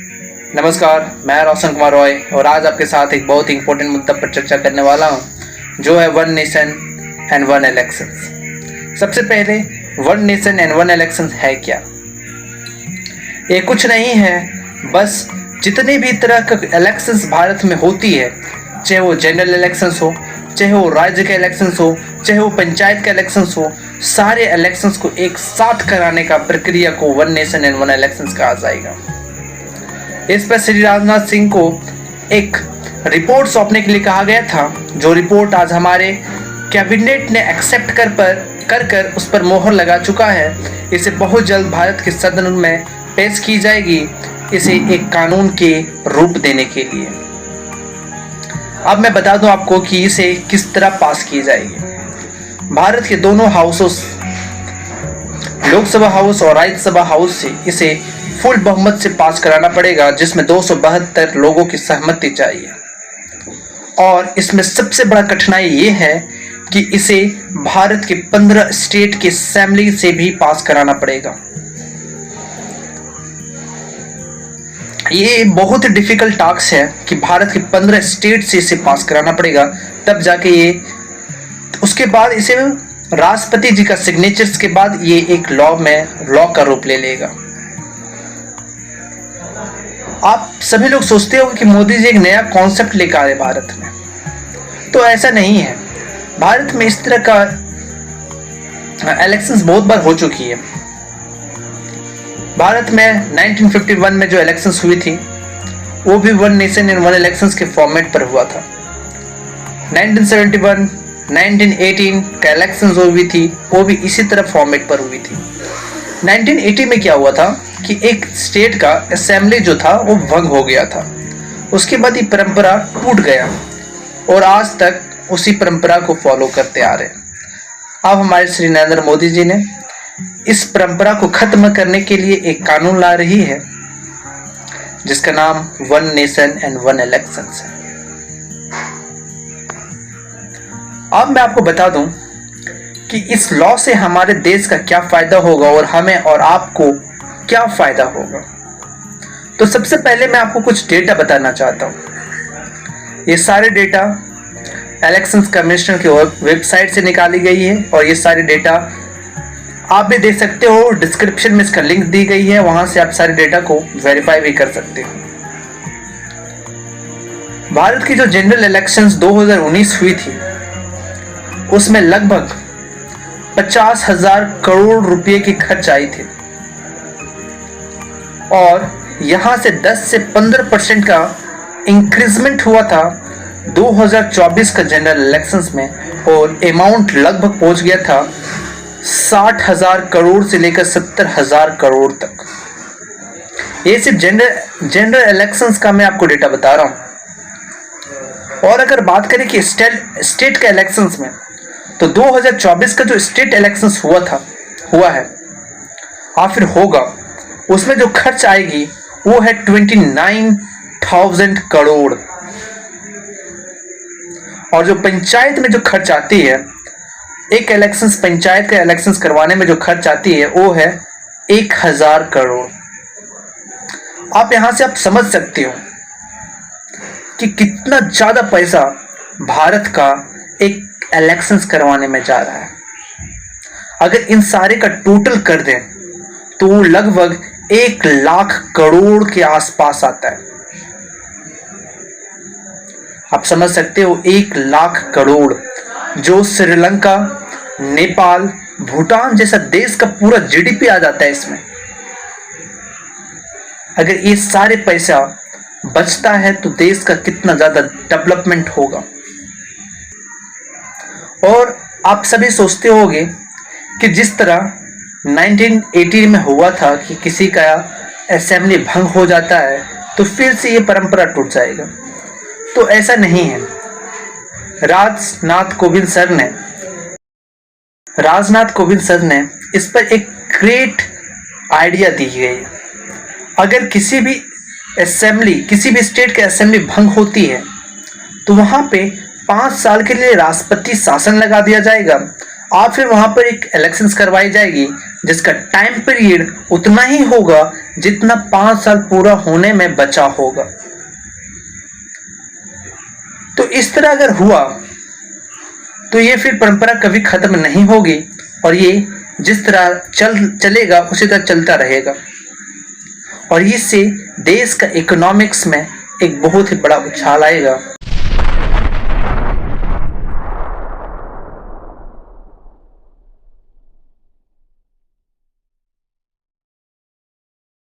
नमस्कार, मैं रोशन कुमार रॉय और आज आपके साथ एक बहुत ही इंपॉर्टेंट मुद्दा पर चर्चा करने वाला हूं, जो है one nation and one elections. सबसे पहले one nation and one elections है क्या? ये कुछ नहीं है, बस जितने भी तरह के इलेक्शंस भारत में होती है, चाहे वो जनरल इलेक्शंस हो, चाहे वो राज्य के इलेक्शंस हो, चाहे वो पंचायत के इलेक्शंस हो, सारे इलेक्शंस को एक साथ कराने का प्रक्रिया को one nation and one elections कहा जाएगा। इस पर श्री राजनाथ सिंह को एक रिपोर्ट सौंपने के लिए कहा गया था, जो रिपोर्ट आज हमारे कैबिनेट ने एक्सेप्ट कर उस पर मोहर लगा चुका है। इसे बहुत जल्द भारत के सदन में पेश की जाएगी, इसे एक कानून के रूप देने के लिए। अब मैं बता दूं आपको कि इसे किस तरह पास की जाएगी। भारत के दोनों हाउसेस, लोकसभा हाउस और राज्यसभा हाउस से इसे फुल बहुमत से पास कराना पड़ेगा, जिसमें 272 लोगों की सहमति चाहिए। और इसमें सबसे बड़ा कठिनाई ये है कि इसे भारत के 15 स्टेट के असेंबली से भी पास कराना पड़ेगा। ये बहुत ही डिफिकल्ट टास्क है कि भारत के 15 स्टेट से इसे पास कराना पड़ेगा, तब जाके ये, उसके बाद इसे राष्ट्रपति जी का सिग्नेचर्स के बाद ये एक लॉ का रूप ले लेगा। आप सभी लोग सोचते हो कि मोदी जी एक नया कॉन्सेप्ट लेकर आ रहे भारत में, तो ऐसा नहीं है। भारत में इस तरह का इलेक्शंस बहुत बार हो चुकी है। भारत में 1951 में जो इलेक्शंस हुई थी, वो भी one nation and one elections के फॉर्मेट पर हुआ था। 1971, 1918 का इलेक्शंस हुई थी, वो भी इसी तरह फॉर्मेट पर हुई थी। 1980 में क्या हुआ था कि एक स्टेट का असेंबली जो था वो भंग हो गया था। उसके बाद ये परंपरा टूट गया और आज तक उसी परंपरा को फॉलो करते आ रहे हैं। अब हमारे श्री नरेंद्र मोदी जी ने इस परंपरा को खत्म करने के लिए एक कानून ला रही है, जिसका नाम one nation and one elections है। अब मैं आपको बता दूं कि इस लॉ से हमारे देश का क्या फायदा होगा और हमें और आपको क्या फायदा होगा। तो सबसे पहले मैं आपको कुछ डेटा बताना चाहता हूं। ये सारे डेटा इलेक्शंस कमिश्नर की वेबसाइट से निकाली गई है और ये सारे डेटा आप भी देख सकते हो। डिस्क्रिप्शन में इसका लिंक दी गई है, वहां से आप सारे डेटा को वेरीफाई भी कर सकते हो। भारत की जो जनरल इलेक्शंस 2019 हुई थी, उसमें लगभग 50,000 करोड़ रुपए की खर्च आई थी और यहां से 10 से 15% का इंक्रीजमेंट हुआ था 2024 का जनरल इलेक्शंस में, और अमाउंट लगभग पहुंच गया था 60,000 करोड़ से लेकर 70,000 करोड़ तक। ये सिर्फ जनरल इलेक्शंस का मैं आपको डेटा बता रहा हूं। और अगर बात करें कि स्टेट के इलेक्शंस में, तो 2024 का जो स्टेट इलेक्शंस हुआ है या फिर होगा, उसमें जो खर्च आएगी वो है 29,000 करोड़। और जो पंचायत में जो खर्च आती है, एक इलेक्शंस, पंचायत का इलेक्शंस करवाने में जो खर्च आती है, वो है 1,000 करोड़। आप यहां से आप समझ सकते हो कि कितना ज्यादा पैसा भारत का एक इलेक्शंस करवाने में जा रहा है। अगर इन सारे का टोटल कर दें तो वो लगभग 1 लाख करोड़ के आसपास आता है। आप समझ सकते हो, 1 लाख करोड़, जो श्रीलंका, नेपाल, भूटान जैसा देश का पूरा जीडीपी आ जाता है इसमें। अगर ये सारे पैसा बचता है तो देश का कितना ज्यादा डेवलपमेंट होगा। और आप सभी सोचते होंगे कि जिस तरह 1980 में हुआ था कि किसी का असेंबली भंग हो जाता है तो फिर से ये परंपरा टूट जाएगा, तो ऐसा नहीं है। राजनाथ कोविंद सर ने इस पर एक ग्रेट आइडिया दी गई। अगर किसी भी स्टेट के असेंबली भंग होती है तो वहां पे 5 साल के लिए राष्ट्रपति शासन लगा दिया जाएगा और फिर वहां पर एक इलेक्शंस करवाई जाएगी, जिसका टाइम पीरियड उतना ही होगा जितना 5 साल पूरा होने में बचा होगा। तो इस तरह अगर हुआ तो ये फिर परंपरा कभी खत्म नहीं होगी और ये जिस तरह चलेगा उसी तरह चलता रहेगा और इससे देश का इकोनॉमिक्स में एक बहुत ही बड़ा उछाल आएगा।